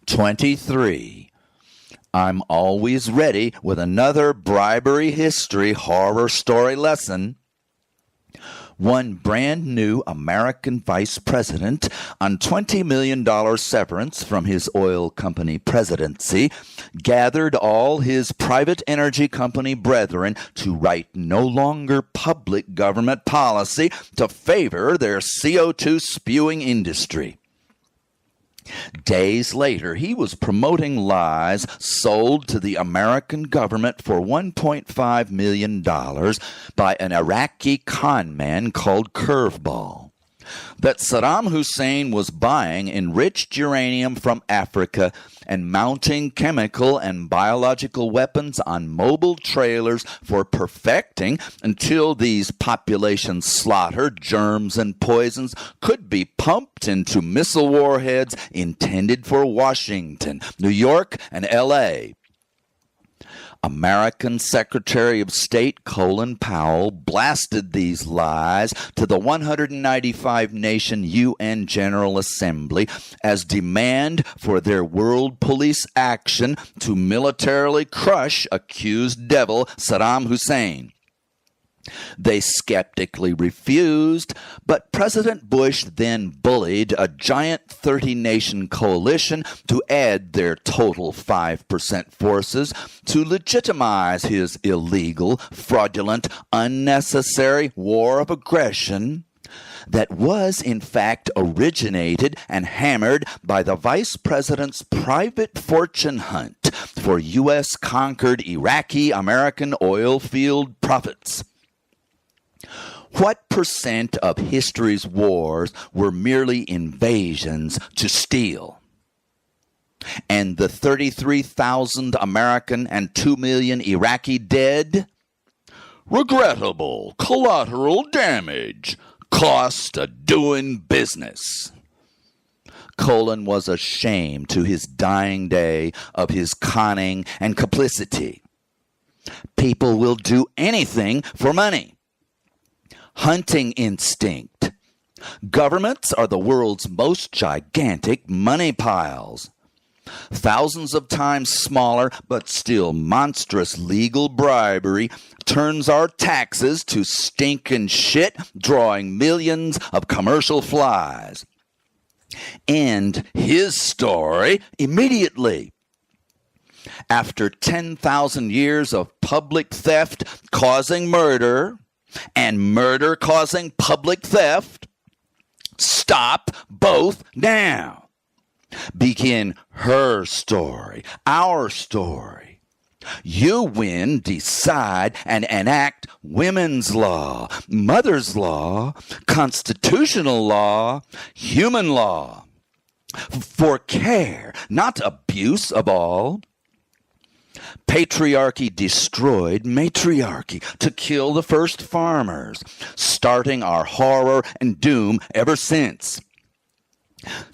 23. I'm always ready with another bribery history horror story lesson. One brand new American vice president on $20 million severance from his oil company presidency gathered all his private energy company brethren to write no longer public government policy to favor their CO2 spewing industry. Days later, he was promoting lies sold to the American government for $1.5 million by an Iraqi con man called Curveball, that Saddam Hussein was buying enriched uranium from Africa and mounting chemical and biological weapons on mobile trailers for perfecting until these populations slaughtered germs and poisons could be pumped into missile warheads intended for Washington, New York, and L.A. American Secretary of State Colin Powell blasted these lies to the 195-nation UN General Assembly as demand for their world police action to militarily crush accused devil Saddam Hussein. They skeptically refused, but President Bush then bullied a giant 30-nation coalition to add their total 5% forces to legitimize his illegal, fraudulent, unnecessary war of aggression that was in fact originated and hammered by the vice president's private fortune hunt for U.S.-conquered Iraqi-American oil field profits. What percent of history's wars were merely invasions to steal? And the 33,000 American and 2 million Iraqi dead? Regrettable collateral damage, cost of doing business. Colin was ashamed to his dying day of his conning and complicity. People will do anything for money. Hunting instinct. Governments are the world's most gigantic money piles. Thousands of times smaller, but still monstrous legal bribery turns our taxes to stinking shit, drawing millions of commercial flies. End his story immediately. After 10,000 years of public theft causing murder, and murder causing public theft, stop both now. Begin her story, our story. You win, decide, and enact women's law, mother's law, constitutional law, human law. For care, not abuse of all. Patriarchy destroyed matriarchy to kill the first farmers, starting our horror and doom ever since.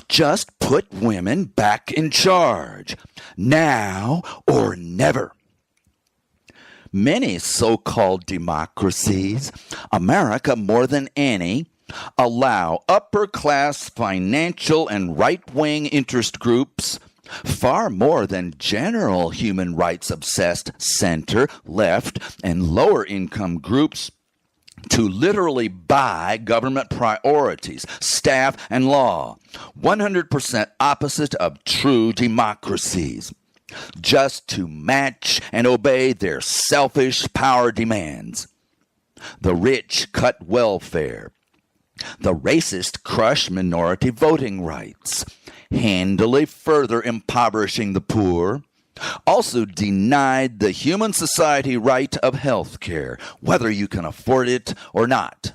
Just put women back in charge, now or never. Many so-called democracies, America more than any, allow upper-class financial and right-wing interest groups far more than general human rights-obsessed center, left, and lower-income groups to literally buy government priorities, staff, and law, 100% opposite of true democracies, just to match and obey their selfish power demands. The rich cut welfare. The racist crush minority voting rights, handily further impoverishing the poor, also denied the human society right of health care, whether you can afford it or not.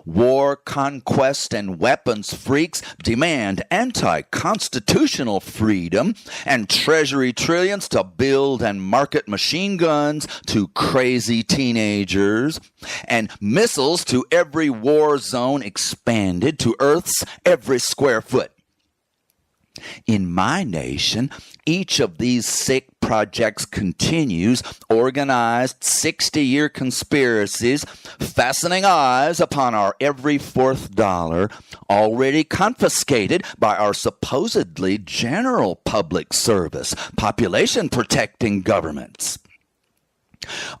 War, conquest, and weapons freaks demand anti-constitutional freedom and treasury trillions to build and market machine guns to crazy teenagers and missiles to every war zone expanded to Earth's every square foot. In my nation, each of these sick projects continues organized 60-year conspiracies, fastening eyes upon our every fourth dollar, already confiscated by our supposedly general public service, population-protecting governments.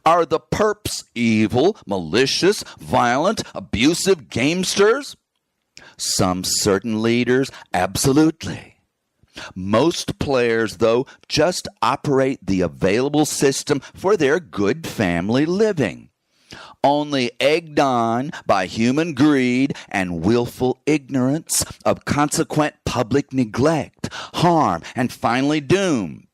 Are the perps evil, malicious, violent, abusive gamesters? Some certain leaders, absolutely. Most players, though, just operate the available system for their good family living, only egged on by human greed and willful ignorance of consequent public neglect, harm, and finally doom.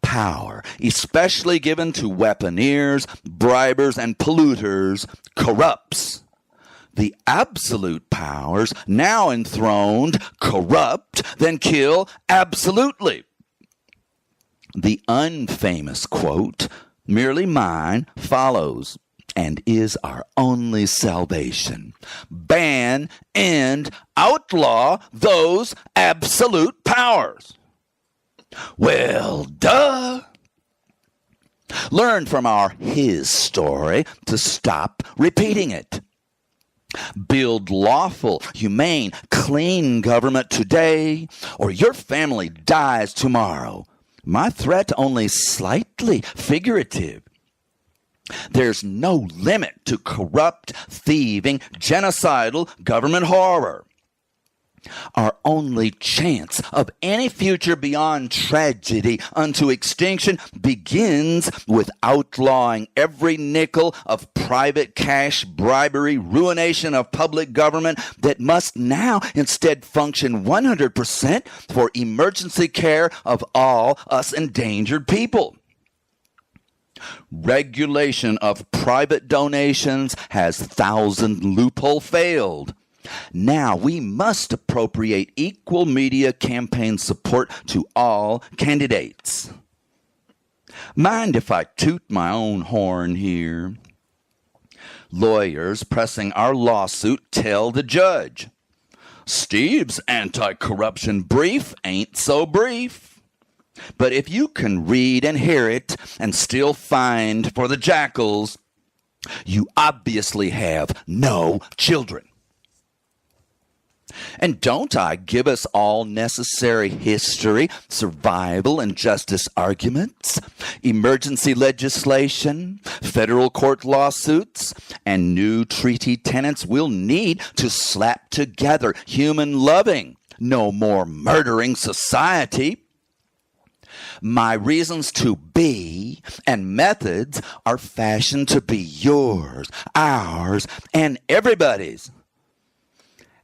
Power, especially given to weaponeers, bribers, and polluters, corrupts. The absolute powers, now enthroned, corrupt, then kill absolutely. The unfamous quote, merely mine, follows, and is our only salvation. Ban, end, outlaw those absolute powers. Well, duh. Learn from our his story to stop repeating it. Build lawful, humane, clean government today, or your family dies tomorrow. My threat only slightly figurative. There's no limit to corrupt, thieving, genocidal government horror. Our only chance of any future beyond tragedy unto extinction begins with outlawing every nickel of private cash bribery, ruination of public government that must now instead function 100% for emergency care of all us endangered people. Regulation of private donations has thousand loophole failed. Now we must appropriate equal media campaign support to all candidates. Mind if I toot my own horn here? Lawyers pressing our lawsuit tell the judge, Steve's anti-corruption brief ain't so brief. But if you can read and hear it and still find for the jackals, you obviously have no children. And don't I give us all necessary history, survival, and justice arguments, emergency legislation, federal court lawsuits, and new treaty tenets we'll need to slap together human-loving, no more murdering society? My reasons to be and methods are fashioned to be yours, ours, and everybody's.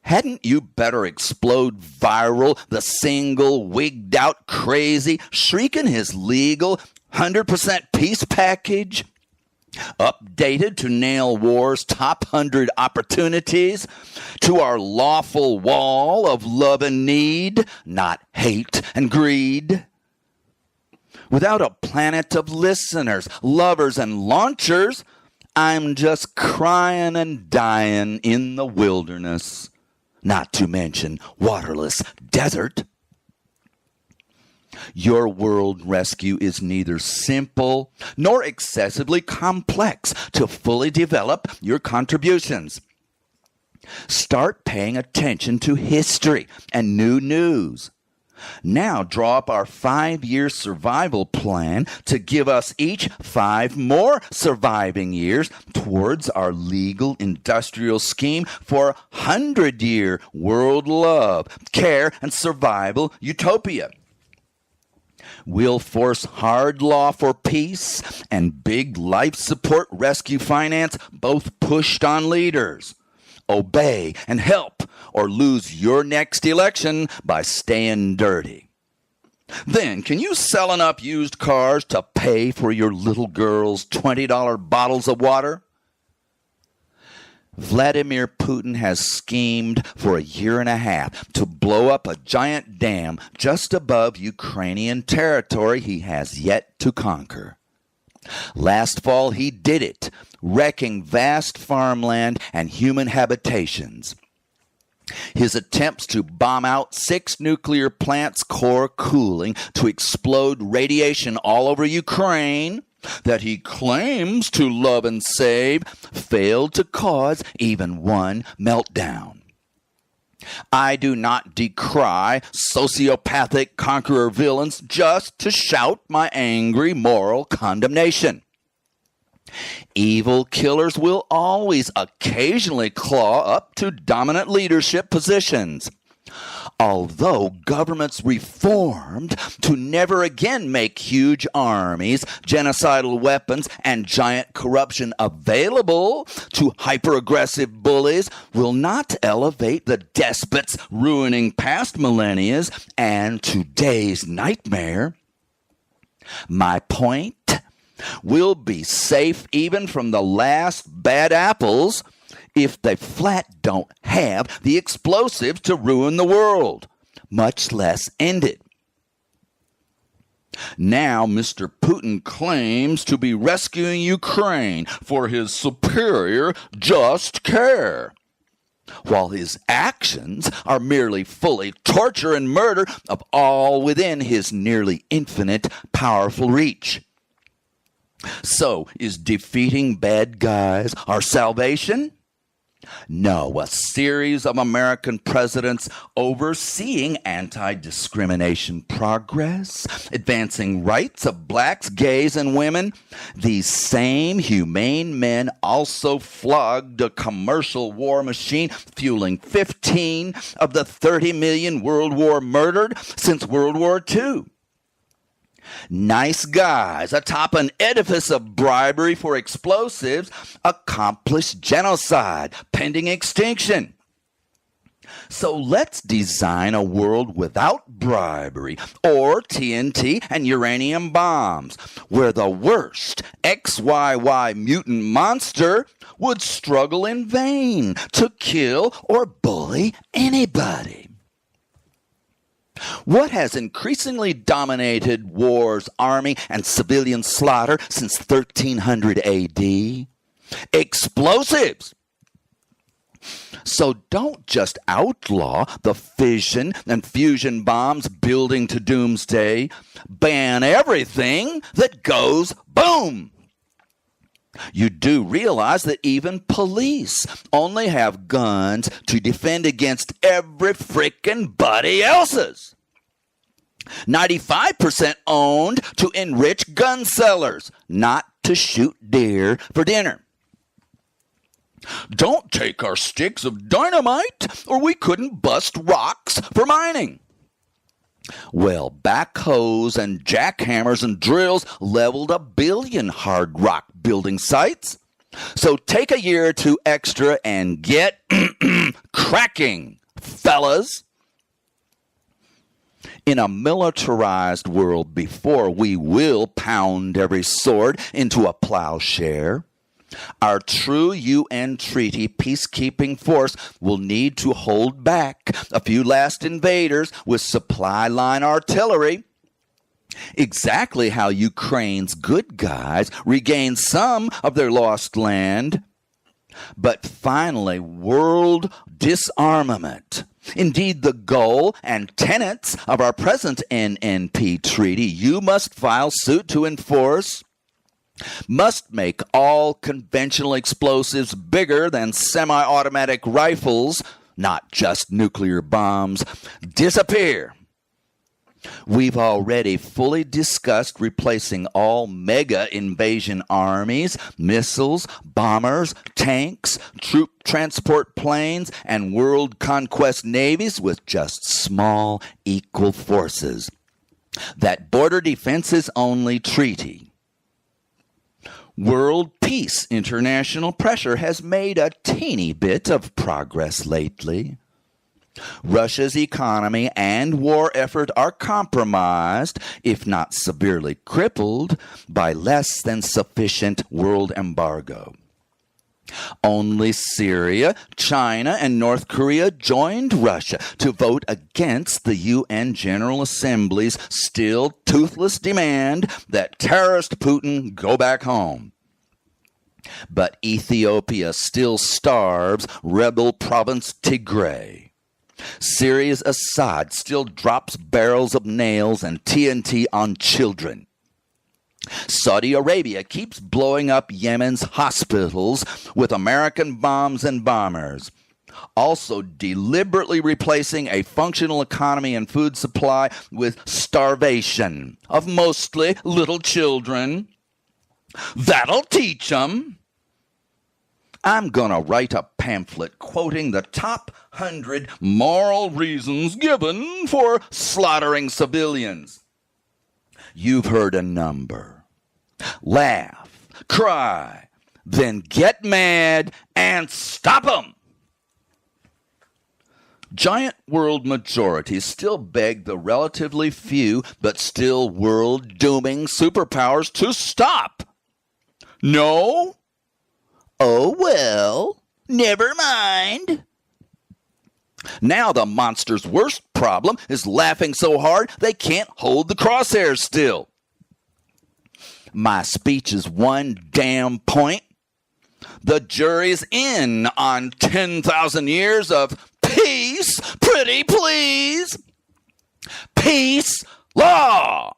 Hadn't you better explode viral the single, wigged-out crazy, shrieking his legal 100% peace package? Updated to nail war's top 100 opportunities, to our lawful wall of love and need, not hate and greed. Without a planet of listeners, lovers, and launchers, I'm just crying and dying in the wilderness. Not to mention waterless desert. Your world rescue is neither simple nor excessively complex to fully develop your contributions. Start paying attention to history and new news. Now draw up our 5-year survival plan to give us each 5 more surviving years towards our legal industrial scheme for 100-year world love, care, and survival utopia. We'll force hard law for peace and big life support rescue finance both pushed on leaders. Obey and help, or lose your next election by staying dirty. Then, can you sell enough used cars to pay for your little girl's $20 bottles of water? Vladimir Putin has schemed for a year and a half to blow up a giant dam just above Ukrainian territory he has yet to conquer. Last fall he did it, wrecking vast farmland and human habitations. His attempts to bomb out 6 nuclear plants' core cooling to explode radiation all over Ukraine that he claims to love and save failed to cause even one meltdown. I do not decry sociopathic conqueror villains just to shout my angry moral condemnation. Evil killers will always occasionally claw up to dominant leadership positions. Although governments reformed to never again make huge armies, genocidal weapons, and giant corruption available to hyper-aggressive bullies will not elevate the despots ruining past millennia and today's nightmare. My point? We'll be safe even from the last bad apples if they flat don't have the explosives to ruin the world, much less end it. Now Mr. Putin claims to be rescuing Ukraine for his superior just care, while his actions are merely fully torture and murder of all within his nearly infinite powerful reach. So, is defeating bad guys our salvation? No, a series of American presidents overseeing anti-discrimination progress, advancing rights of blacks, gays, and women. These same humane men also flogged a commercial war machine, fueling 15 of the 30 million World War murdered since World War II. Nice guys atop an edifice of bribery for explosives accomplished genocide pending extinction. So let's design a world without bribery or TNT and uranium bombs, where the worst XYY mutant monster would struggle in vain to kill or bully anybody. What has increasingly dominated war's army and civilian slaughter since 1300 AD? Explosives! So don't just outlaw the fission and fusion bombs building to doomsday. Ban everything that goes boom! You do realize that even police only have guns to defend against every frickin' buddy else's. 95% owned to enrich gun sellers, not to shoot deer for dinner. Don't take our sticks of dynamite, or we couldn't bust rocks for mining. Well, backhoes and jackhammers and drills leveled 1 billion hard rock building sites. So take a year or 2 extra and get cracking, fellas. In a militarized world before we will pound every sword into a plowshare, our true UN treaty peacekeeping force will need to hold back a few last invaders with supply line artillery. Exactly how Ukraine's good guys regain some of their lost land. But finally, world disarmament. Indeed, the goal and tenets of our present NNP treaty you must file suit to enforce must make all conventional explosives bigger than semi-automatic rifles, not just nuclear bombs, disappear. We've already fully discussed replacing all mega invasion armies, missiles, bombers, tanks, troop transport planes, and world conquest navies with just small equal forces. That border defenses only treaty. World peace international pressure has made a teeny bit of progress lately. Russia's economy and war effort are compromised, if not severely crippled, by less than sufficient world embargo. Only Syria, China, and North Korea joined Russia to vote against the UN General Assembly's still toothless demand that terrorist Putin go back home. But Ethiopia still starves rebel province Tigray. Syria's Assad still drops barrels of nails and TNT on children. Saudi Arabia keeps blowing up Yemen's hospitals with American bombs and bombers, also deliberately replacing a functional economy and food supply with starvation of mostly little children. That'll teach 'em. I'm going to write a pamphlet quoting the top 100 moral reasons given for slaughtering civilians. You've heard a number. Laugh, cry, then get mad and stop 'em. Giant world majorities still beg the relatively few but still world-dooming superpowers to stop. No? Oh, well, never mind. Now the monster's worst problem is laughing so hard they can't hold the crosshairs still. My speech is one damn point. The jury's in on 10,000 years of peace, pretty please. Peace, law.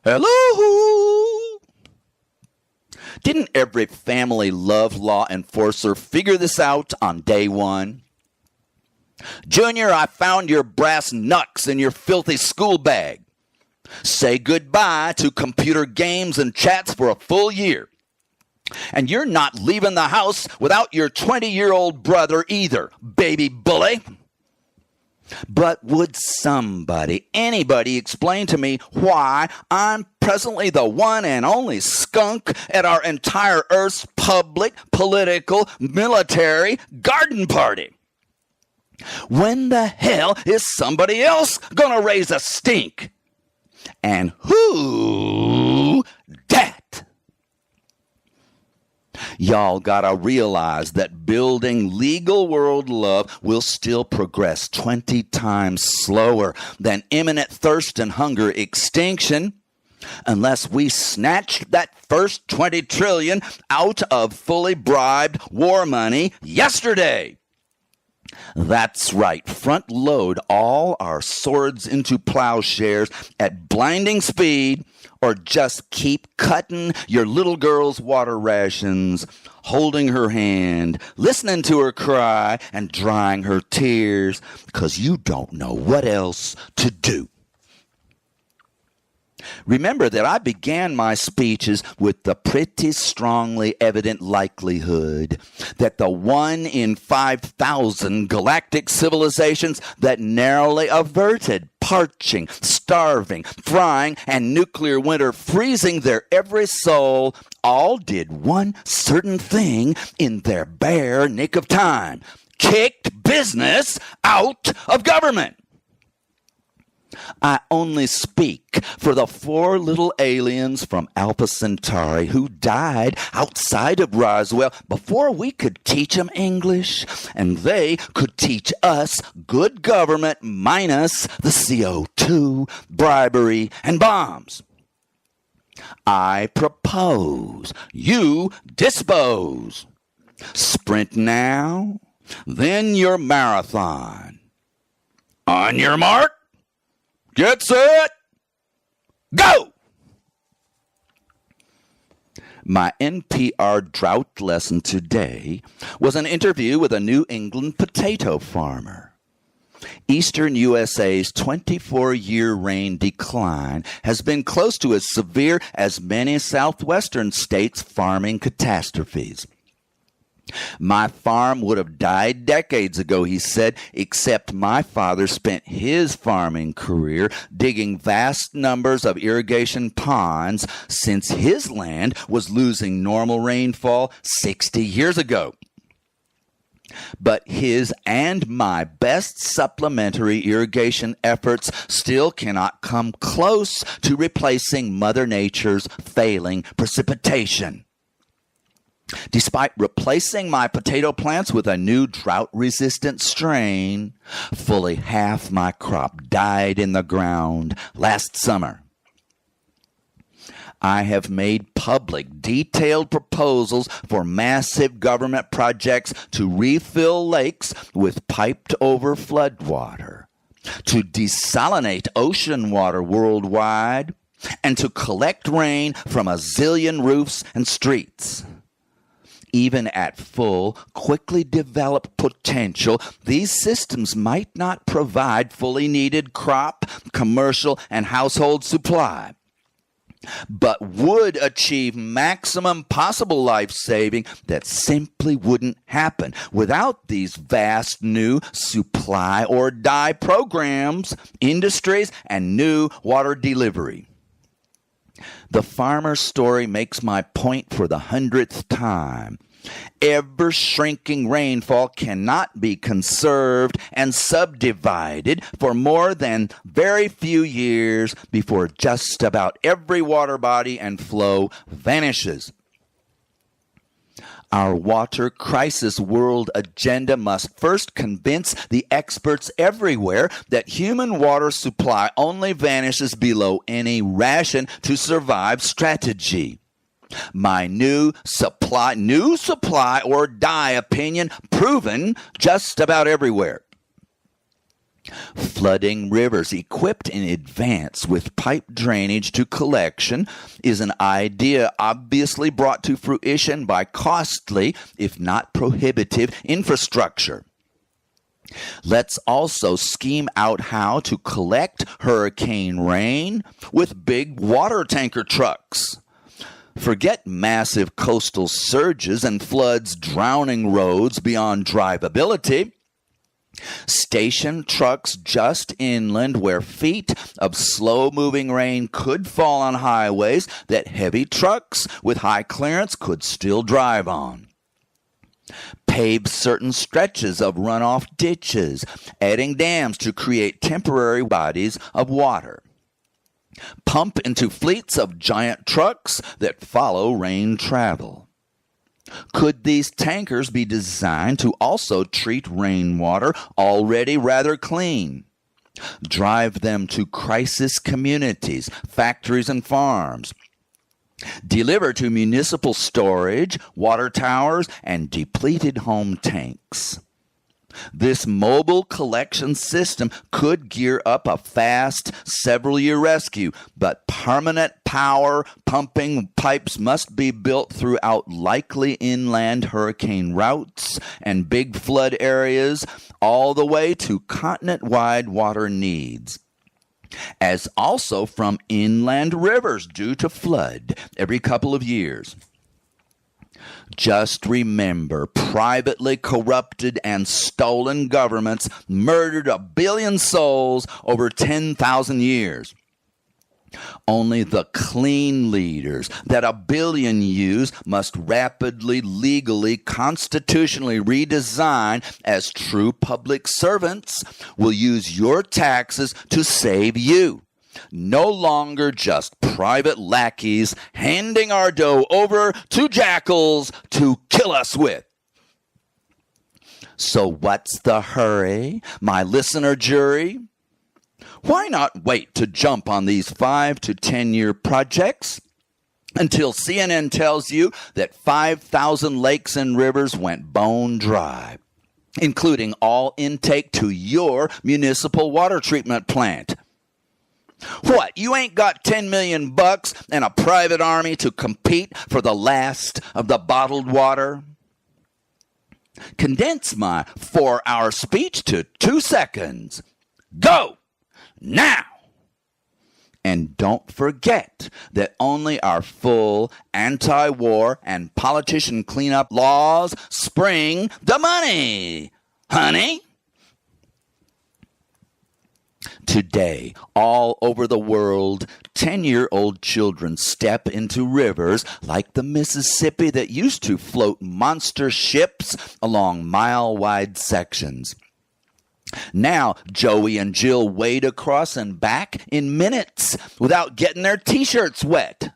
Hello. Didn't every family love law enforcer figure this out on day one? Junior, I found your brass knucks in your filthy school bag. Say goodbye to computer games and chats for a full year. And you're not leaving the house without your 20-year-old brother either, baby bully. But would somebody, anybody, explain to me why I'm presently the one and only skunk at our entire Earth's public, political, military garden party? When the hell is somebody else gonna raise a stink? And who dat? Y'all gotta realize that building legal world love will still progress 20 times slower than imminent thirst and hunger extinction unless we snatch that first 20 trillion out of fully bribed war money yesterday. That's right, front load all our swords into plowshares at blinding speed, or just keep cutting your little girl's water rations, holding her hand, listening to her cry, and drying her tears, 'cause you don't know what else to do. Remember that I began my speeches with the pretty strongly evident likelihood that the 1 in 5,000 galactic civilizations that narrowly averted parching, starving, frying, and nuclear winter freezing their every soul all did one certain thing in their bare nick of time: kicked business out of government. I only speak for the 4 little aliens from Alpha Centauri who died outside of Roswell before we could teach them English, and they could teach us good government minus the CO2, bribery, and bombs. I propose, you dispose. Sprint now, then your marathon. On your mark. Get set, go! My NPR drought lesson today was an interview with a New England potato farmer. Eastern USA's 24-year rain decline has been close to as severe as many southwestern states' farming catastrophes. My farm would have died decades ago, he said, except my father spent his farming career digging vast numbers of irrigation ponds since his land was losing normal rainfall 60 years ago. But his and my best supplementary irrigation efforts still cannot come close to replacing Mother Nature's failing precipitation. Despite replacing my potato plants with a new drought-resistant strain, fully half my crop died in the ground last summer. I have made public detailed proposals for massive government projects to refill lakes with piped over floodwater, to desalinate ocean water worldwide, and to collect rain from a zillion roofs and streets. Even at full, quickly developed potential, these systems might not provide fully needed crop, commercial, and household supply, but would achieve maximum possible life saving that simply wouldn't happen without these vast new supply or die programs, industries, and new water delivery. The farmer's story makes my point for the 100th time. Ever shrinking rainfall cannot be conserved and subdivided for more than very few years before just about every water body and flow vanishes. Our water crisis world agenda must first convince the experts everywhere that human water supply only vanishes below any ration to survive strategy. My new supply or die opinion proven just about everywhere. Flooding rivers equipped in advance with pipe drainage to collection is an idea obviously brought to fruition by costly, if not prohibitive, infrastructure. Let's also scheme out how to collect hurricane rain with big water tanker trucks. Forget massive coastal surges and floods drowning roads beyond drivability. Station trucks just inland where feet of slow-moving rain could fall on highways that heavy trucks with high clearance could still drive on. Pave certain stretches of runoff ditches, adding dams to create temporary bodies of water. Pump into fleets of giant trucks that follow rain travel. Could these tankers be designed to also treat rainwater already rather clean? Drive them to crisis communities, factories, and farms. Deliver to municipal storage, water towers, and depleted home tanks. This mobile collection system could gear up a fast several-year rescue, but permanent power pumping pipes must be built throughout likely inland hurricane routes and big flood areas, all the way to continent-wide water needs, as also from inland rivers due to flood every couple of years. Just remember, privately corrupted and stolen governments murdered 1 billion souls over 10,000 years. Only the clean leaders that 1 billion use must rapidly, legally, constitutionally redesign as true public servants will use your taxes to save you. No longer just private lackeys handing our dough over to jackals to kill us with. So what's the hurry, my listener jury? Why not wait to jump on these 5 to 10 year projects until CNN tells you that 5,000 lakes and rivers went bone dry, including all intake to your municipal water treatment plant? What, you ain't got $10 million and a private army to compete for the last of the bottled water? Condense my 4-hour speech to 2 seconds. Go! Now! And don't forget that only our full anti-war and politician cleanup laws spring the money, honey. Today, all over the world, 10-year-old children step into rivers like the Mississippi that used to float monster ships along mile-wide sections. Now, Joey and Jill wade across and back in minutes without getting their t-shirts wet.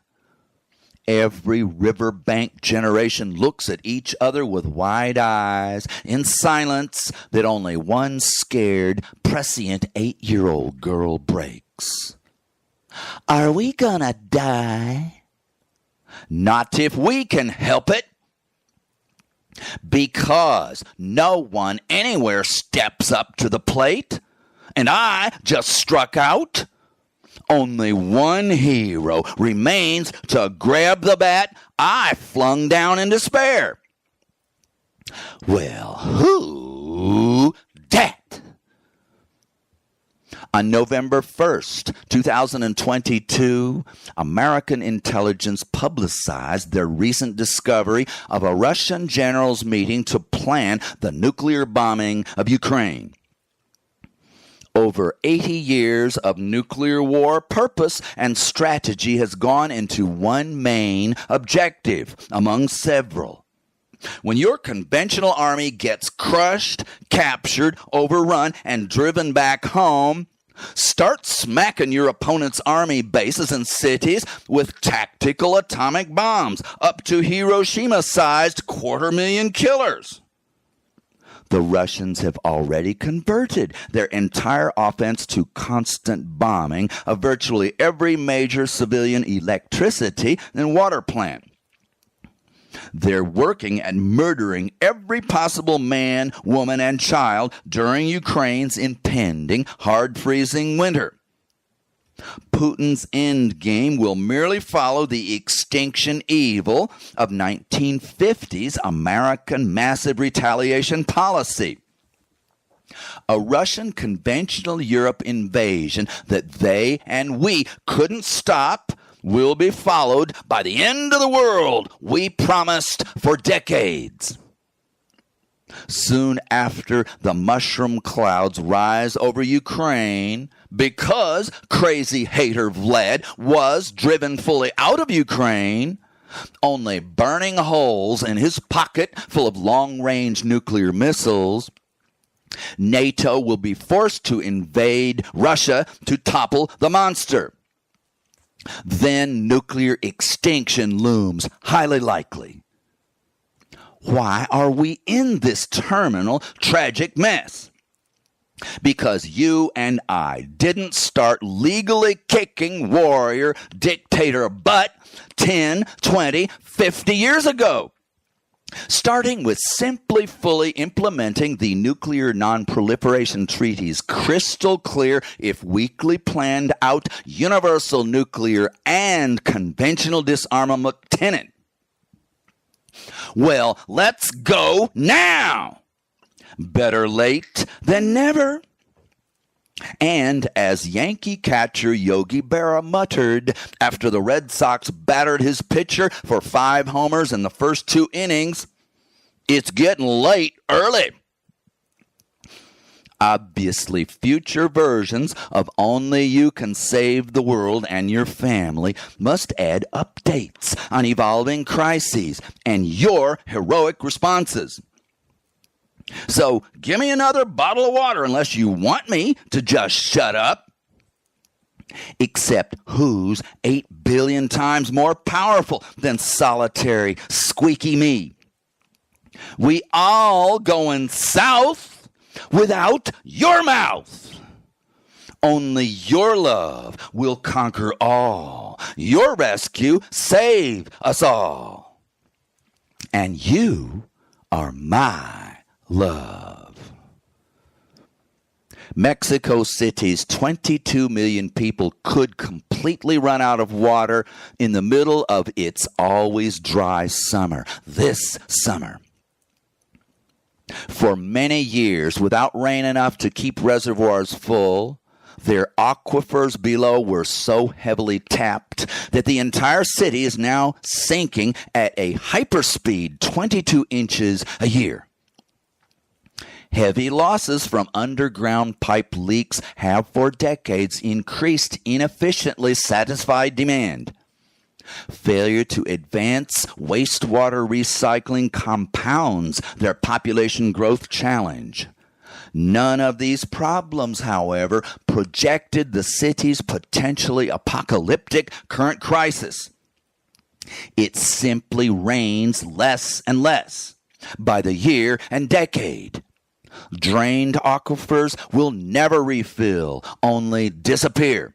Every riverbank generation looks at each other with wide eyes in silence that only one scared, prescient 8-year-old girl breaks. Are we gonna die? Not if we can help it. Because no one anywhere steps up to the plate, and I just struck out. Only one hero remains to grab the bat I flung down in despair. Well, who dat? On November 1st, 2022, American intelligence publicized their recent discovery of a Russian generals meeting to plan the nuclear bombing of Ukraine. Over 80 years of nuclear war purpose and strategy has gone into one main objective among several. When your conventional army gets crushed, captured, overrun, and driven back home, start smacking your opponent's army bases and cities with tactical atomic bombs, up to Hiroshima-sized 250,000 killers. The Russians have already converted their entire offense to constant bombing of virtually every major civilian electricity and water plant. They're working at murdering every possible man, woman, and child during Ukraine's impending hard-freezing winter. Putin's endgame will merely follow the extinction evil of 1950s American massive retaliation policy. A Russian conventional Europe invasion that they and we couldn't stop will be followed by the end of the world we promised for decades. Soon after the mushroom clouds rise over Ukraine, because crazy hater Vlad was driven fully out of Ukraine, only burning holes in his pocket full of long-range nuclear missiles, NATO will be forced to invade Russia to topple the monster. Then nuclear extinction looms highly likely. Why are we in this terminal, tragic mess? Because you and I didn't start legally kicking warrior dictator butt 10, 20, 50 years ago. Starting with simply fully implementing the Nuclear Non-Proliferation Treaty's crystal clear, if weakly planned out, universal nuclear and conventional disarmament tenet. Well, let's go now. Better late than never. And as Yankee catcher Yogi Berra muttered after the Red Sox battered his pitcher for 5 homers in the first 2 innings, it's getting late early. Obviously, future versions of Only You Can Save the World and Your Family must add updates on evolving crises and your heroic responses. So give me another bottle of water unless you want me to just shut up. Except who's 8 billion times more powerful than solitary, squeaky me? We all going south without your mouth. Only your love will conquer all. Your rescue save us all. And you are my love. Mexico City's 22 million people could completely run out of water in the middle of its always dry summer, this summer. For many years, without rain enough to keep reservoirs full, their aquifers below were so heavily tapped that the entire city is now sinking at a hyperspeed 22 inches a year. Heavy losses from underground pipe leaks have for decades increased inefficiently satisfied demand. Failure to advance wastewater recycling compounds their population growth challenge. None of these problems, however, projected the city's potentially apocalyptic current crisis. It simply rains less and less by the year and decade. Drained aquifers will never refill, only disappear.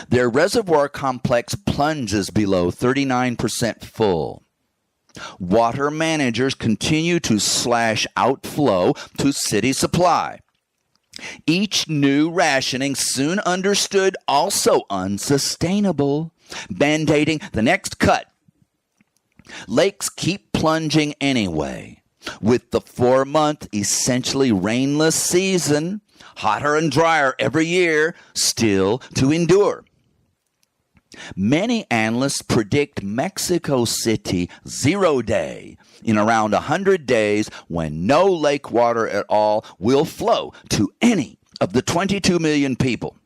Their reservoir complex plunges below 39% full. Water managers continue to slash outflow to city supply. Each new rationing soon understood also unsustainable, band-aiding the next cut. Lakes keep plunging anyway, with the 4-month essentially rainless season, hotter and drier every year, still to endure. Many analysts predict Mexico City 0 day in around 100 days when no lake water at all will flow to any of the 22 million people.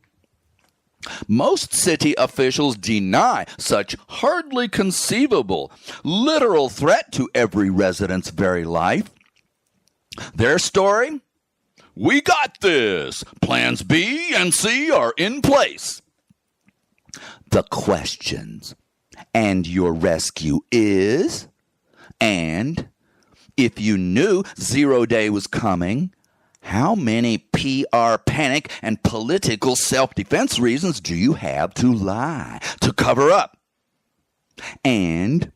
Most city officials deny such hardly conceivable, literal threat to every resident's very life. Their story? We got this. Plans B and C are in place. The questions, and your rescue is, and if you knew 0 day was coming, how many PR panic and political self-defense reasons do you have to lie, to cover up? And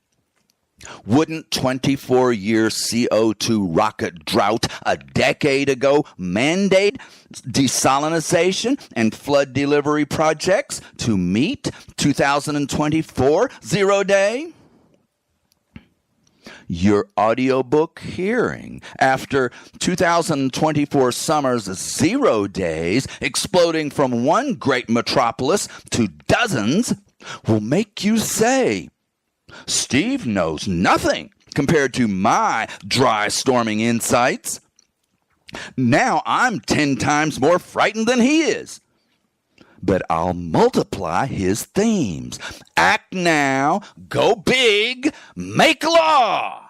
wouldn't 24-year CO2 rocket drought a decade ago mandate desalination and flood delivery projects to meet 2024 0 day? Your audiobook hearing after 2024 summer's 0 days exploding from one great metropolis to dozens will make you say, Steve knows nothing compared to my dry storming insights. Now I'm 10 times more frightened than he is. But I'll multiply his themes. Act now, go big, make law.